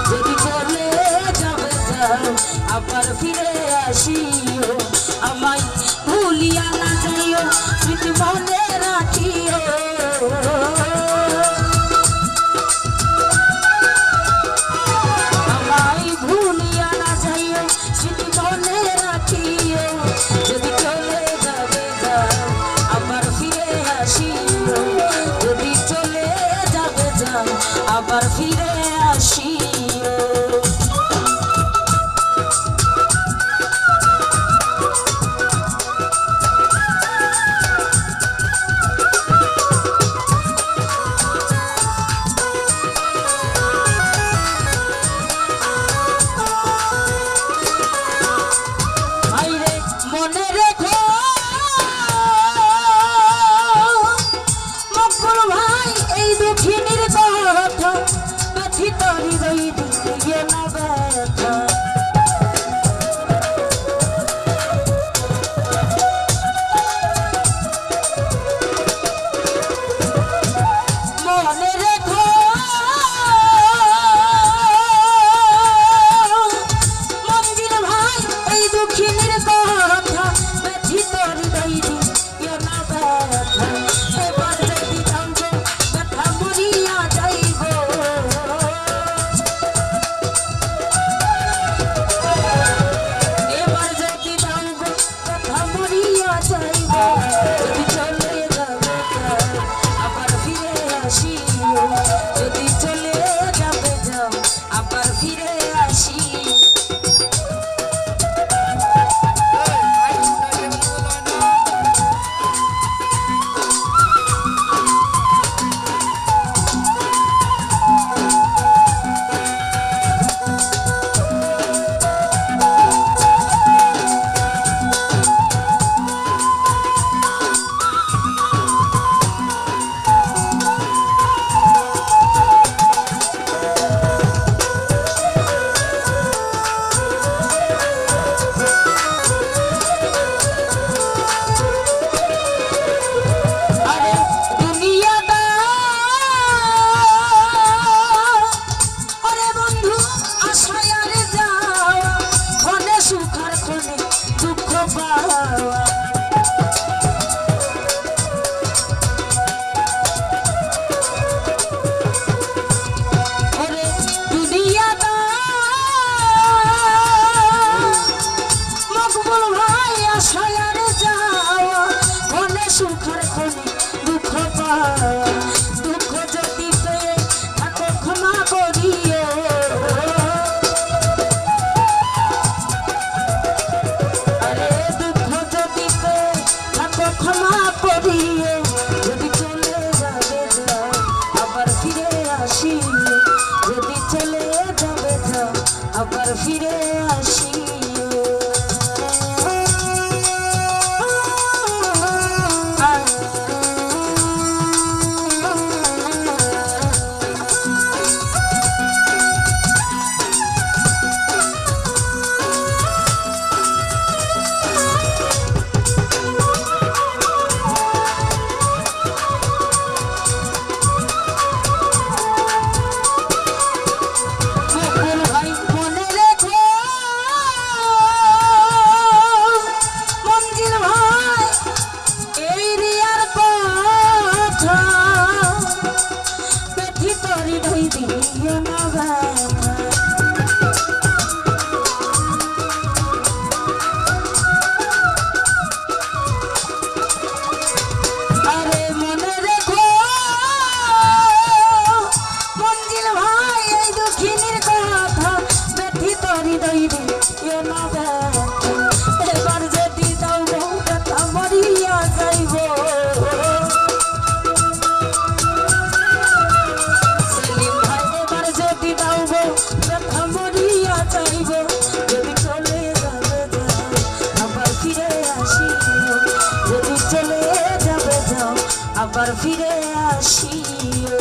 যদি চলে যাবে যাও আবার ফিরে আসিও আমায় ভুলিয়া না যাইও স্মৃতি মনে রাখিও আমায় ভুলিয়া না যাইও স্মৃতি মনে রাখিও যদি চলে যাবে যাও আবার ফিরে আসিও যদি চলে যাবে যাও আবার ফিরে আসিও মনে রেখো মকবুল ভাই এই দুঃখিনীর কথা ব্যথিত হৃদয় দিয়ে না ব্যথা মনে রেখো মঞ্জিল ভাই এই দুঃখিনীর কথা ব্যথিত হৃদয় দিয়ে না ব্যথা এবার যদি জানব ব্যথা মরিয়া যাইব এবার যদি জানব ব্যথা মরিয়া যাইব যদি চলে যাবে আবার ফিরে আসিও যদি চলে যাবে যাও আবার ফিরে আসি সুখের খনি দুঃখ দুঃখ যদি পেয়ে থাকো ক্ষমা করিও আরে দুঃখ যদি পেয়ে থাকো ক্ষমা করিও যদি চলে যাবে যাও আবার ফিরে আসিও যদি চলে যাবে যাও আবার ফিরে আসিও আবার ফিরে আসিও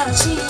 আসিও